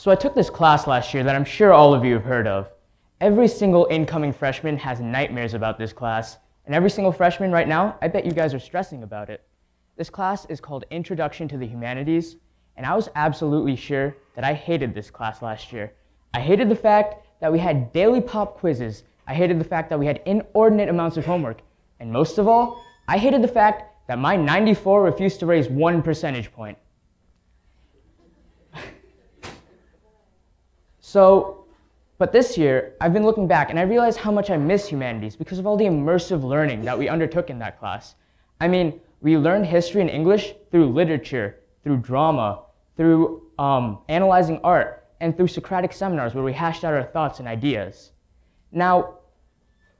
So I took this class last year that I'm sure all of you have heard of. Every single incoming freshman has nightmares about this class, and every single freshman right now, I bet you guys are stressing about it. This class is called Introduction to the Humanities, and I was absolutely sure that I hated this class last year. I hated the fact that we had daily pop quizzes. I hated the fact that we had inordinate amounts of homework. And most of all, I hated the fact that my 94 refused to raise 1 percentage point. But this year, I've been looking back and I realized how much I miss humanities because of all the immersive learning that we undertook in that class. I mean, we learned history and English through literature, through drama, through analyzing art, and through Socratic seminars where we hashed out our thoughts and ideas. Now,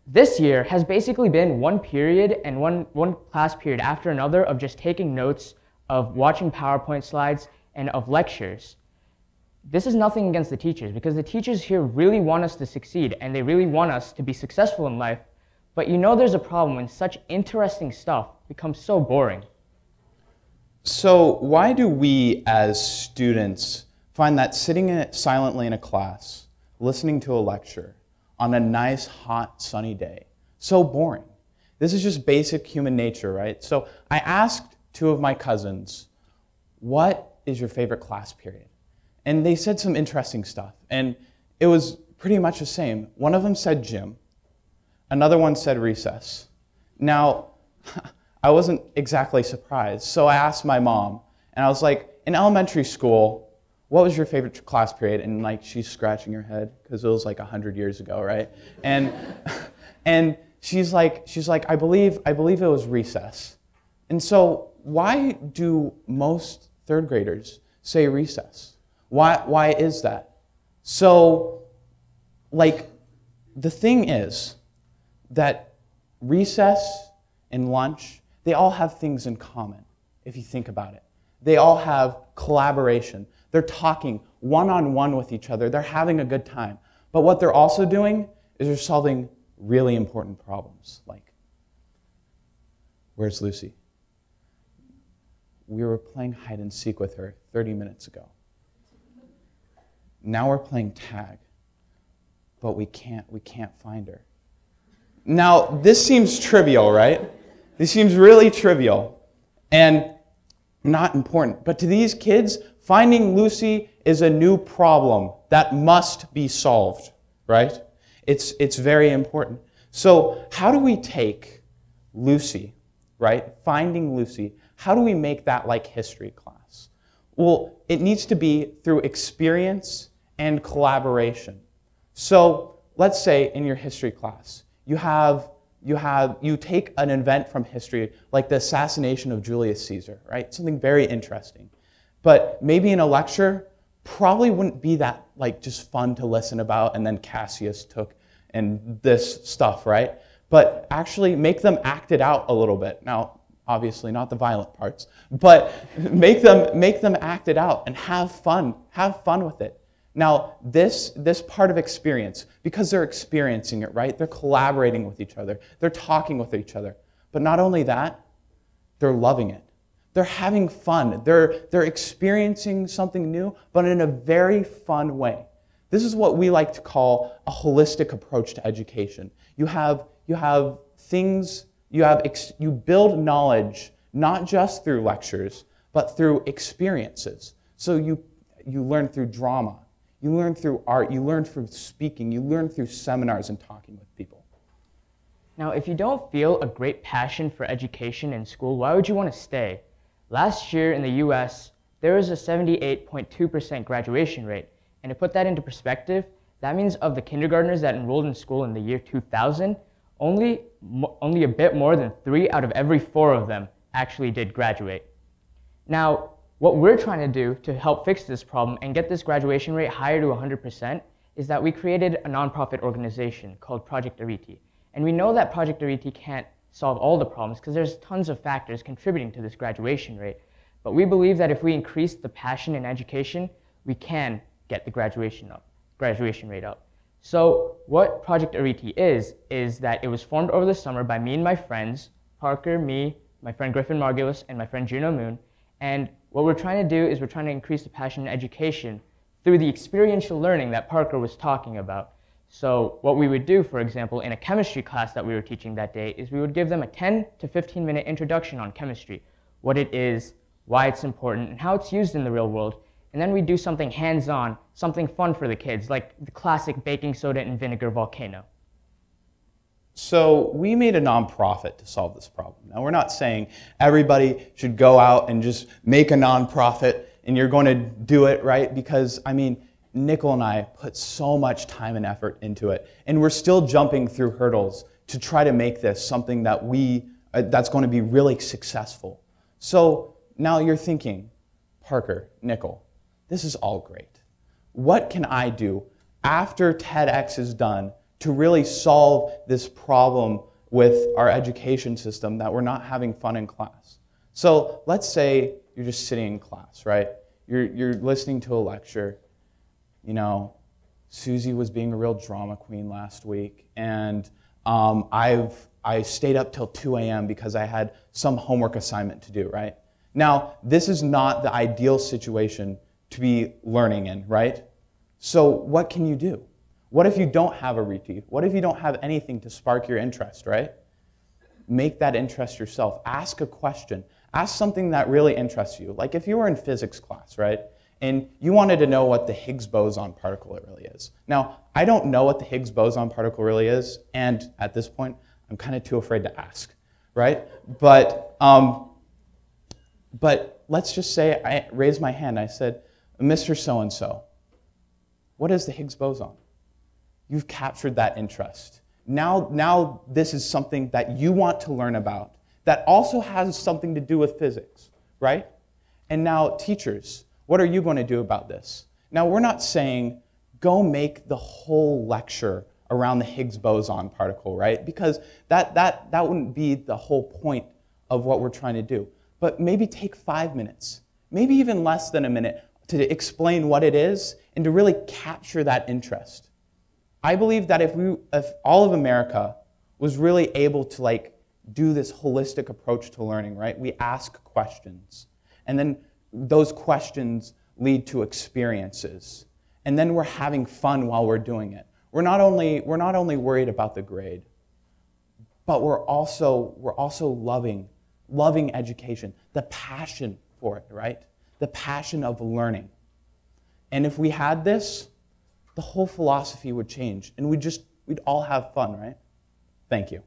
this year has basically been one period and one class period after another of just taking notes, of watching PowerPoint slides, and of lectures. This is nothing against the teachers, because the teachers here really want us to succeed and they really want us to be successful in life, but you know there's a problem when such interesting stuff becomes so boring. So why do we as students find that sitting silently in a class, listening to a lecture on a nice, hot, sunny day, so boring? This is just basic human nature, right? So I asked 2 of my cousins, what is your favorite class period? And they said some interesting stuff, and it was pretty much the same. One of them said gym, another one said recess. Now, I wasn't exactly surprised, so I asked my mom, and I was like, in elementary school, what was your favorite class period? And like, she's scratching her head, because it was like 100 years ago, right? And she's like, I believe it was recess. And so why do most 3rd graders say recess? Why is that? So, like, the thing is that recess and lunch, they all have things in common, if you think about it. They all have collaboration. They're talking one-on-one with each other. They're having a good time. But what they're also doing is they're solving really important problems, like, where's Lucy? We were playing hide and seek with her 30 minutes ago. Now we're playing tag, but we can't find her. Now, this seems trivial, right? This seems really trivial and not important. But to these kids, finding Lucy is a new problem that must be solved, right? It's very important. So how do we take Lucy, right? Finding Lucy, how do we make that like history class? Well, it needs to be through experience and collaboration. So let's say in your history class, you take an event from history like the assassination of Julius Caesar, right? Something very interesting. But maybe in a lecture, probably wouldn't be that like just fun to listen about, and then Cassius took and this stuff, right? But actually make them act it out a little bit. Now, obviously not the violent parts, but make them act it out and have fun with it. Now, this part of experience, because they're experiencing it, right? They're collaborating with each other. They're talking with each other. But not only that, they're loving it. They're having fun. They're experiencing something new, but in a very fun way. This is what we like to call a holistic approach to education. You build knowledge not just through lectures, but through experiences. So you learn through drama. You learn through art, you learn through speaking, you learn through seminars and talking with people. Now, if you don't feel a great passion for education in school, why would you want to stay? Last year in the US, there was a 78.2% graduation rate. And to put that into perspective, that means of the kindergartners that enrolled in school in the year 2000, only a bit more than 3 out of every 4 of them actually did graduate. Now, what we're trying to do to help fix this problem and get this graduation rate higher to 100% is that we created a nonprofit organization called Project Arete. And we know that Project Arete can't solve all the problems because there's tons of factors contributing to this graduation rate. But we believe that if we increase the passion in education, we can get the graduation rate up. So what Project Arete is that it was formed over the summer by me and my friends, Parker, me, my friend Griffin Margulis, and my friend Juno Moon. And what we're trying to do is we're trying to increase the passion in education through the experiential learning that Parker was talking about. So what we would do, for example, in a chemistry class that we were teaching that day is we would give them a 10 to 15-minute introduction on chemistry, what it is, why it's important, and how it's used in the real world. And then we do something hands-on, something fun for the kids, like the classic baking soda and vinegar volcano. So we made a nonprofit to solve this problem. Now, we're not saying everybody should go out and just make a nonprofit and you're going to do it, right? Because, I mean, Nikhil and I put so much time and effort into it, and we're still jumping through hurdles to try to make this something that that's going to be really successful. So now you're thinking, Parker, Nikhil, this is all great. What can I do after TEDx is done to really solve this problem with our education system that we're not having fun in class? So let's say you're just sitting in class, right? You're listening to a lecture. You know, Susie was being a real drama queen last week, and I stayed up till 2 a.m. because I had some homework assignment to do, right? Now, this is not the ideal situation to be learning in, right? So what can you do? What if you don't have a repeat? What if you don't have anything to spark your interest, right? Make that interest yourself. Ask a question. Ask something that really interests you. Like if you were in physics class, right? And you wanted to know what the Higgs boson particle really is. Now, I don't know what the Higgs boson particle really is, and at this point, I'm kind of too afraid to ask, right? But let's just say I raised my hand. I said, Mr. So-and-so, what is the Higgs boson? You've captured that interest. Now this is something that you want to learn about that also has something to do with physics, right? And now, teachers, what are you going to do about this? Now, we're not saying go make the whole lecture around the Higgs boson particle, right? Because that wouldn't be the whole point of what we're trying to do. But maybe take 5 minutes, maybe even less than a minute, to explain what it is and to really capture that interest. I believe that if all of America was really able to do this holistic approach to learning, right? We ask questions, and then those questions lead to experiences, and then we're having fun while we're doing it. We're not only worried about the grade, but we're also loving education, the passion for it, right? The passion of learning. And if we had this, the whole philosophy would change, and we'd all have fun, right? Thank you.